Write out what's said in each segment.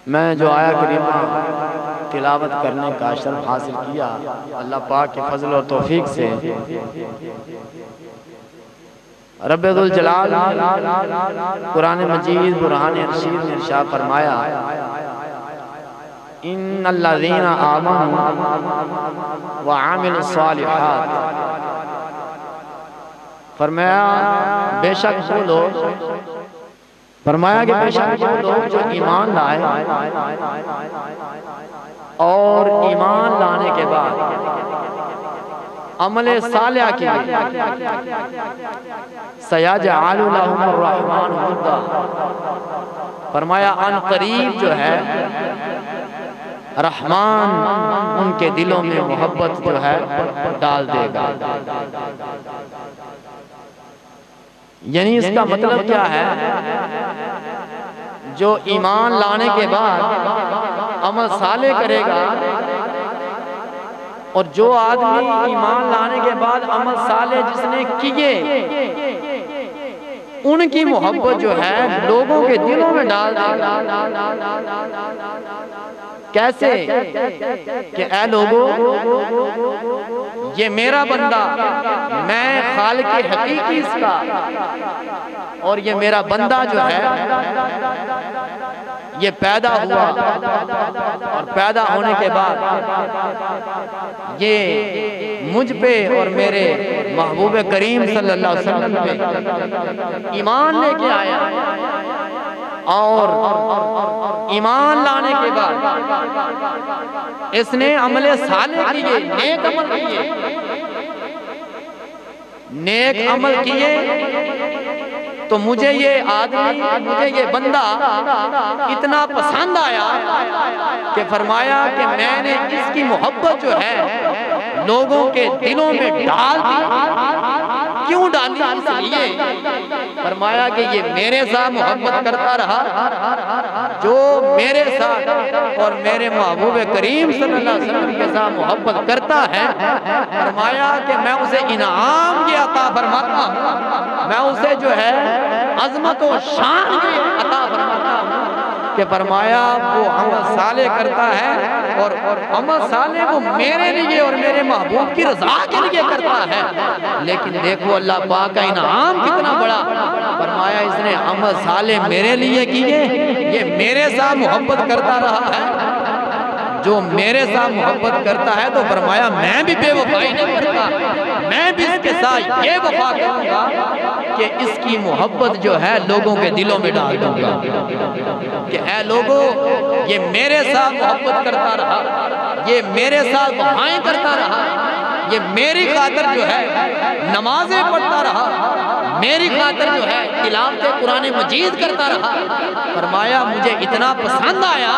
میں جو آیا کریمہ تلاوت کرنے کا شرف حاصل کیا اللہ پاک کے فضل و توفیق سے، رب ذوالجلال قرآن مجید برہان رشید میں ارشاد فرمایا ان الذین آمنوا وعملوا الصالحات، فرمایا بے شک وہ لوگ، فرمایا کہ بے شک وہ لوگ جو ایمان لائے اور ایمان لانے کے بعد عمل صالح کیے، سیجعل لهم الرحمن ودا، فرمایا ان قریب جو ہے رحمان ان کے دلوں میں محبت جو ہے ڈال دے گا۔ یعنی اس کا مطلب کیا ہے؟ جو ایمان لانے کے بعد عمل صالح کرے گا، اور جو آدمی ایمان لانے کے بعد عمل صالح جس نے کیے ان کی محبت جو ہے لوگوں کے دلوں میں ڈال دے گا۔ کیسے؟ کہ اے لوگو یہ میرا بندہ، میں خالق حقیقی اس کا، اور یہ میرا بندہ جو ہے یہ پیدا ہوا، اور پیدا ہونے کے بعد یہ مجھ پہ اور میرے محبوب کریم صلی اللہ علیہ وسلم پہ ایمان لے کے آیا، اور ایمان لانے کے بعد اس نے عمل صالح کیے، نیک عمل کیے، نیک عمل کیے، تو مجھے یہ آدمی، مجھے یہ بندہ اتنا پسند آیا کہ فرمایا کہ میں نے اس کی محبت جو ہے لوگوں کے دلوں میں ڈال دی۔ کیوں ڈالی؟ اس لیے فرمایا کہ یہ میرے ساتھ محبت کرتا رہا، جو میرے ساتھ اور میرے محبوب کریم صلی اللہ علیہ وسلم کے ساتھ محبت کرتا ہے، فرمایا کہ میں اسے انعام کی عطا فرماتا ہوں، میں اسے جو ہے عظمت و شان کی عطا فرماتا ہوں، کہ فرمایا وہ عمل صالح کرتا ہے، اور عمل صالح وہ میرے لیے اور میرے محبوب کی رضا کے لیے کرتا ہے۔ لیکن دیکھو اللہ پاک کا انعام کتنا بڑا، فرمایا اس نے عمل صالح میرے لیے کیے، یہ میرے ساتھ محبت کرتا رہا ہے، جو میرے ساتھ محبت کرتا ہے تو فرمایا میں بھی بے وفائی نہیں کرتا، میں بھی اس کے ساتھ یہ وفا کروں گا کہ اس کی محبت جو ہے لوگوں کے دلوں میں ڈال دوں گا، کہ اے لوگو یہ میرے ساتھ محبت کرتا رہا، یہ میرے ساتھ وفائیں کرتا رہا، یہ میری خاطر جو ہے نمازیں پڑھتا رہا، میری خاطر جو ہے تلاوت قرآن مجید کرتا رہا، فرمایا مجھے اتنا پسند آیا،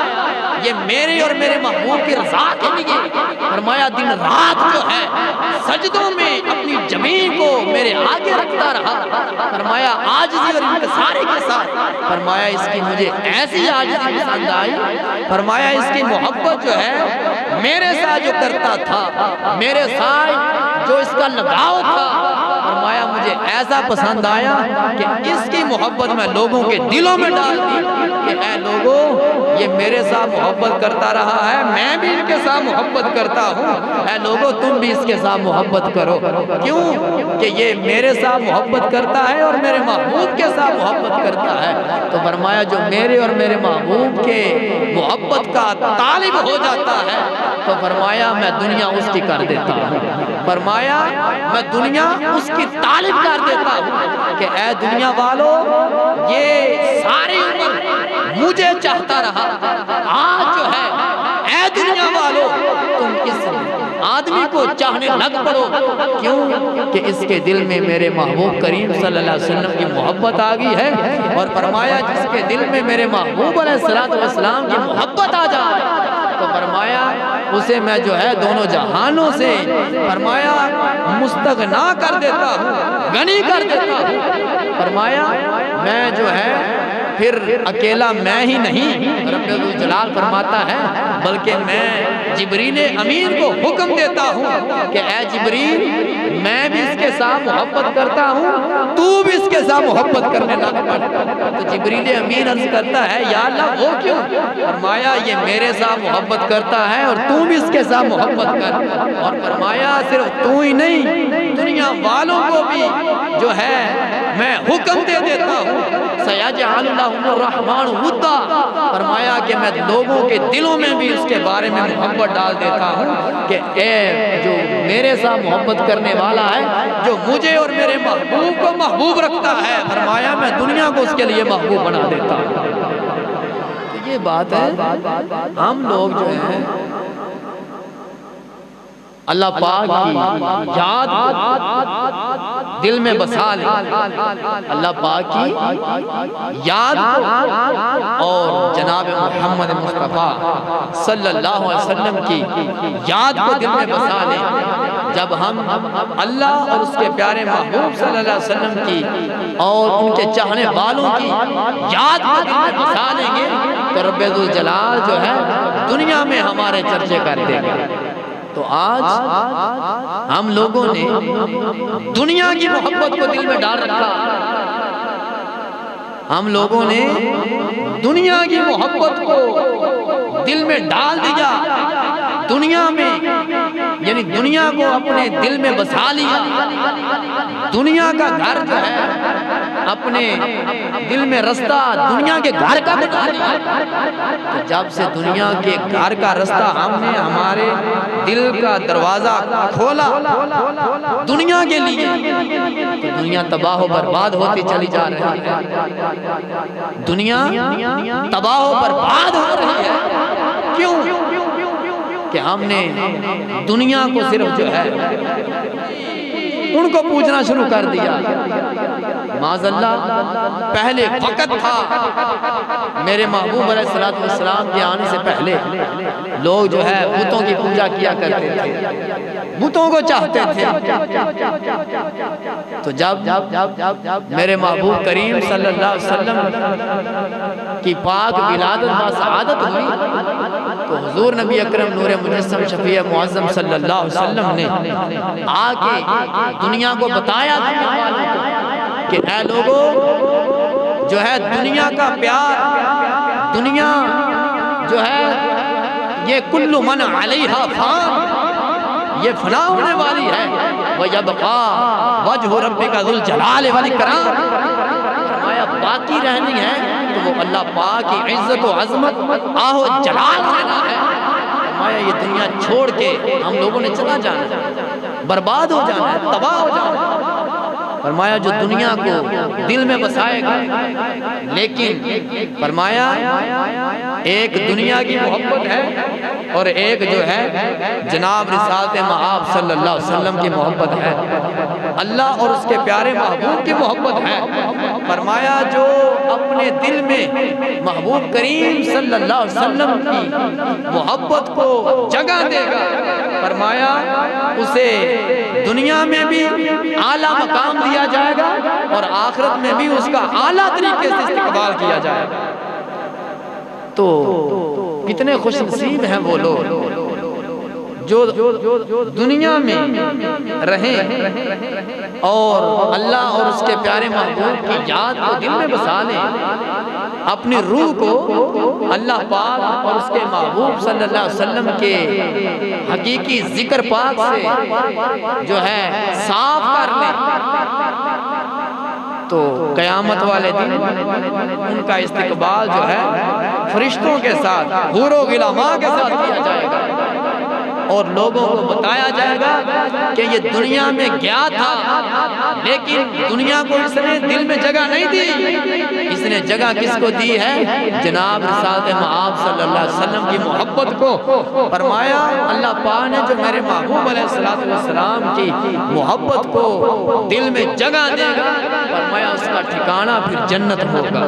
یہ میرے اور میرے محبوب کی رضا کے لیے، فرمایا دن رات جو ہے سجدوں میں اپنی زمین کو میرے آگے رکھتا رہا، فرمایا عاجزی اور انکساری کے ساتھ، فرمایا اس کی مجھے ایسی عاجزی پسند آئی، فرمایا اس کی محبت جو ہے میرے ساتھ جو کرتا تھا، میرے ساتھ جو اس کا لگاؤ تھا، فرمایا مجھے ایسا پسند آیا کہ اس کی محبت میں لوگوں کے دلوں میں ڈال دی، کہ اے لوگو یہ میرے ساتھ محبت کرتا رہا ہے، میں بھی ان کے ساتھ محبت کرتا ہوں، اے لوگو تم بھی اس کے ساتھ محبت کرو۔ کیوں؟ کہ یہ میرے ساتھ محبت کرتا ہے اور میرے محبوب کے ساتھ محبت کرتا ہے، تو فرمایا جو میرے اور میرے محبوب کے محبت کا طالب ہو جاتا ہے تو فرمایا میں دنیا اس کی کر دیتا ہوں، فرمایا میں دنیا اس کی طالب کر دیتا ہوں، کہ اے دنیا والو یہ ساری عمر مجھے چاہتا رہا، آج جو ہے اے دنیا والو تم اس آدمی کو چاہنے لگ پڑو، کیوں کہ اس کے دل میں میرے محبوب کریم صلی اللہ علیہ وسلم کی محبت آ گئی ہے، اور فرمایا جس کے دل میں میرے محبوب علیہ السلام کی محبت آ جائے تو فرمایا اسے میں جو ہے دونوں جہانوں سے فرمایا مستغنا کر دیتا ہوں، غنی کر دیتا ہوں، فرمایا میں جو ہے پھر اکیلا میں ہی نہیں، رب الجلال فرماتا ہے بلکہ میں جبریل امین کو حکم دیتا ہوں کہ اے جبریل میں بھی اس کے ساتھ محبت کرتا ہوں، تو بھی اس کے ساتھ محبت کرنے لگ پڑ۔ تو جبریل امین عرض کرتا ہے یا اللہ وہ کیوں؟ فرمایا یہ میرے ساتھ محبت کرتا ہے اور تو بھی اس کے ساتھ محبت کر، اور فرمایا صرف تو ہی نہیں دنیا والوں کو بھی جو ہے میں حکم دے دیتا ہوں، سیجعل لهم الرحمن ودا، فرمایا کہ میں لوگوں کے دلوں میں بھی اس کے بارے میں محبت ڈال دیتا ہوں کہ اے جو میرے ساتھ محبت کرنے والا ہے، جو مجھے اور میرے محبوب کو محبوب رکھتا ہے، فرمایا میں دنیا کو اس کے لیے محبوب بنا دیتا ہوں۔ تو یہ بات ہے، ہم لوگ جو ہیں اللہ پاک کی یاد دل میں بسا لیں، اللہ پاک کی یاد اور جناب محمد مصطفیٰ صلی اللہ علیہ وسلم کی یاد کو دل میں بسا لیں۔ جب ہم اللہ اور اس کے پیارے محبوب صلی اللہ علیہ وسلم کی اور ان کے چاہنے والوں کی یاد کو دل میں بسا لیں گے تو رب الجلال جو ہے دنیا میں ہمارے چرچے کر دے گا۔ تو آج ہم لوگوں نے دنیا کی محبت کو دل میں ڈال رکھا، ہم لوگوں نے دنیا کی محبت کو دل میں ڈال دیا، دنیا میں یعنی دنیا کو اپنے دل میں بسا لیا، دنیا کا گھر جو ہے اپنے دل میں رستہ دنیا کے گھر کا بنا لیا۔ جب سے دنیا کے گھر کا رستہ ہم نے ہمارے دل کا دروازہ کھولا دنیا کے لیے، تو دنیا تباہ و برباد ہوتی چلی جا رہی ہے، دنیا تباہ و برباد ہو رہی ہے۔ کیوں؟ کہ ہم نے دنیا کو صرف جو ہے ان کو پوچھنا شروع کر دیا۔ معاذ اللہ پہلے وقت تھا میرے محبوب علیہ السلام کے آنے سے پہلے لوگ جو ہے بتوں کی پوجا کیا کرتے تھے، بتوں کو چاہتے تھے۔ تو جب میرے محبوب کریم صلی اللہ علیہ وسلم کی پاک ولادت با سعادت ہوئی تو حضور نبی اکرم نور مجسم شفیع معظم صلی اللہ علیہ وسلم نے آ کے دنیا کو بتایا کہ اے لوگوں جو ہے دنیا کا پیار، دنیا جو ہے یہ کل من علیہا فان، یہ فنا ہونے والی ہے، وَيَبْقَى وَجْهُ رَبِّكَ ذُو الْجَلَالِ وَالْإِكْرَامِ، فرمایا باقی رہنی ہے تو وہ اللہ پاک کی عزت و عظمت آہ و جلال رہنا ہے۔ فرمایا یہ دنیا چھوڑ کے ہم لوگوں نے چلا جانا ہے، برباد ہو جانا ہے، تباہ ہو جانا ہے۔ فرمایا جو دنیا کو دل میں بسائے گا، لیکن فرمایا ایک دنیا کی محبت ہے اور ایک جو ہے جناب رسالت مآب صلی اللہ علیہ وسلم کی محبت ہے، اللہ اور اس کے پیارے محبوب کی محبت ہے۔ فرمایا جو اپنے دل میں محبوب کریم صلی اللہ علیہ وسلم کی محبت کو جگہ دے گا، فرمایا اسے دنیا میں بھی اعلیٰ مقام دیا جائے گا اور آخرت میں بھی اس کا اعلیٰ طریقے سے استقبال کیا جائے گا۔ تو کتنے خوش نصیب ہیں وہ لوگ جو دنیا میں رہیں اور اللہ اور اس کے پیارے محبوب کی یاد کو دل میں بسا لیں، اپنی روح کو اللہ پاک اور اس کے محبوب صلی اللہ علیہ وسلم کے حقیقی ذکر پاک سے جو ہے صاف کر لیں، تو قیامت والے دن ان کا استقبال جو ہے فرشتوں کے ساتھ حور و غلاماں کے ساتھ کیا جائے گا، اور لوگوں کو بتایا جائے گا کہ یہ دنیا میں گیا تھا لیکن دنیا کو اس نے دل میں جگہ نہیں دی، اس نے جگہ کس کو دی ہے؟ جناب رسالت مآب صلی اللہ علیہ وسلم کی محبت کو۔ فرمایا اللہ پاک نے جو میرے محبوب علیہ السلام کی محبت کو دل میں جگہ دے گا، فرمایا اس کا ٹھکانہ پھر جنت ہوگا۔